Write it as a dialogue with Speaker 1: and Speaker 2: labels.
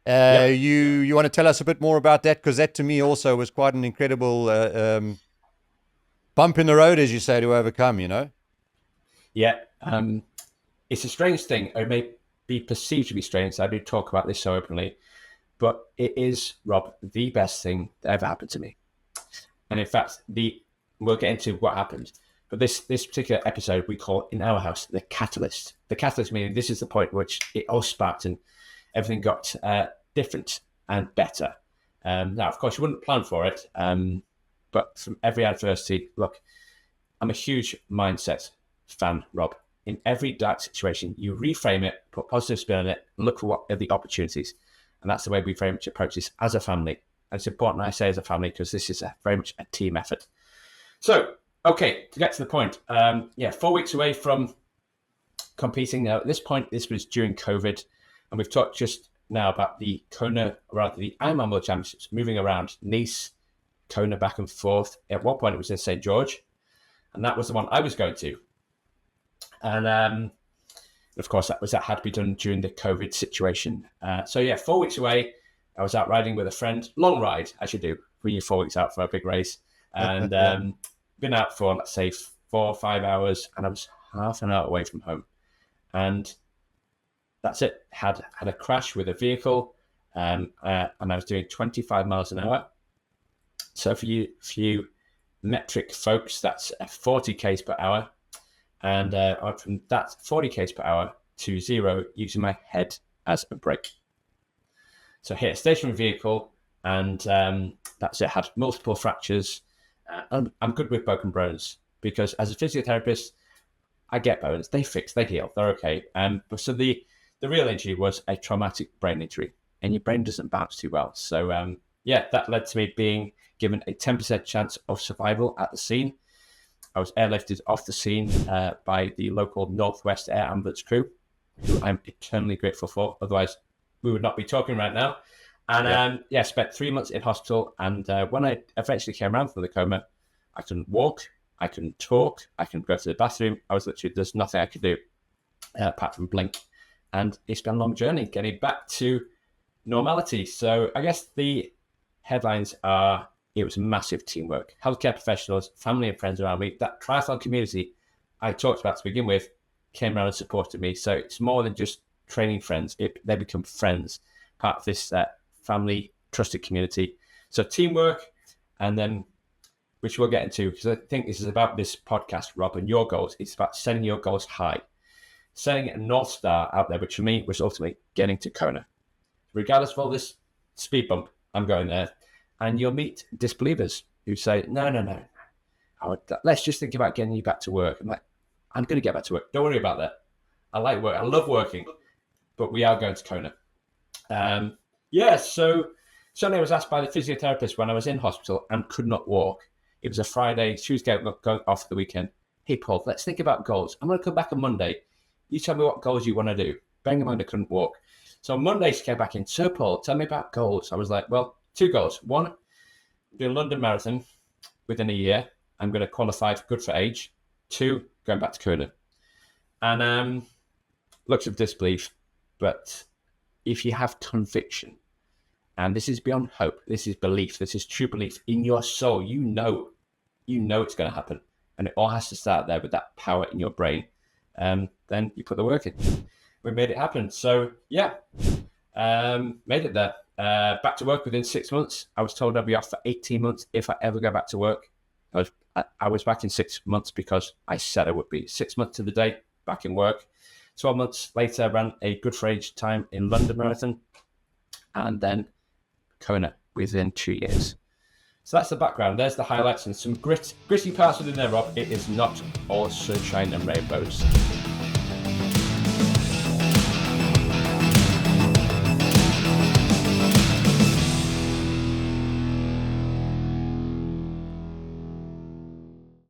Speaker 1: Yep.
Speaker 2: You want to tell us a bit more about that? Because that to me also was quite an incredible bump in the road, as you say, to overcome, you know?
Speaker 1: Yeah. It's a strange thing. It may be perceived to be strange. I do talk about this so openly, but it is, Rob, the best thing that ever happened to me. And in fact, we'll get into what happened. But this particular episode we call in our house the catalyst. The catalyst meaning this is the point which it all sparked and everything got different and better. Now, of course, you wouldn't plan for it, but from every adversity, look, I'm a huge mindset fan, Rob. In every dark situation, you reframe it, put positive spin on it, and look for what are the opportunities. And that's the way we very much approach this as a family. And it's important I say as a family because this is very much a team effort. So, okay, to get to the point, 4 weeks away from competing. Now, at this point, this was during COVID, and we've talked just now about the Kona, rather the Ironman World Championships, moving around Nice, Kona, back and forth. At one point, it was in St. George, and that was the one I was going to. And of course, that had to be done during the COVID situation. 4 weeks away, I was out riding with a friend. Long ride, as you do when you're 4 weeks out for a big race. And been out for, let's say, 4 or 5 hours, and I was half an hour away from home. And that's it. Had a crash with a vehicle, and I was doing 25 miles an hour. So for you metric folks, that's 40 k's per hour. And I went from that 40 k's per hour to 0 using my head as a brake. So I hit a stationary vehicle, and that's it. Had multiple fractures. I'm good with broken bones because as a physiotherapist, I get bones. They fix, they heal, they're okay. But so the real injury was a traumatic brain injury, and your brain doesn't bounce too well. So that led to me being given a 10% chance of survival at the scene. I was airlifted off the scene by the local Northwest Air Ambulance crew, who I'm eternally grateful for. Otherwise, we would not be talking right now. And spent 3 months in hospital. And when I eventually came around from the coma, I couldn't walk, I couldn't talk, I couldn't go to the bathroom. I was literally, there's nothing I could do apart from blink. And it's been a long journey getting back to normality. So I guess the headlines are, it was massive teamwork. Healthcare professionals, family and friends around me, that triathlon community I talked about to begin with came around and supported me. So it's more than just training friends. They become friends, part of this family trusted community. So teamwork, and then, which we'll get into, because I think this is about this podcast, Rob, and your goals. It's about setting your goals high, setting a North Star out there, which for me was ultimately getting to Kona. Regardless of all this speed bump, I'm going there. And you'll meet disbelievers who say, no. Let's just think about getting you back to work. I'm like, I'm going to get back to work. Don't worry about that. I like work. I love working. But we are going to Kona. So suddenly I was asked by the physiotherapist when I was in hospital and could not walk. It was a Friday. She was going off for the weekend. Hey, Paul, let's think about goals. I'm going to come back on Monday. You tell me what goals you want to do. Bearing in mind I couldn't walk. So on Monday, she came back in. So, Paul, tell me about goals. I was like, well, 2 goals. 1, do a London Marathon within a year. I'm going to qualify for good for age. 2, going back to Kona. And looks of disbelief. But if you have conviction, and this is beyond hope, this is belief, this is true belief in your soul, you know it's going to happen. And it all has to start there with that power in your brain. Then you put the work in. We made it happen. So, made it there. Back to work within 6 months. I was told I'd be off for 18 months if I ever go back to work. I was back in 6 months because I said I would be. 6 months to the day, back in work. 12 months later, I ran a good for age time in London Marathon, and then Kona within 2 years. So that's the background. There's the highlights and some gritty parts within there, Rob. It is not all sunshine and rainbows.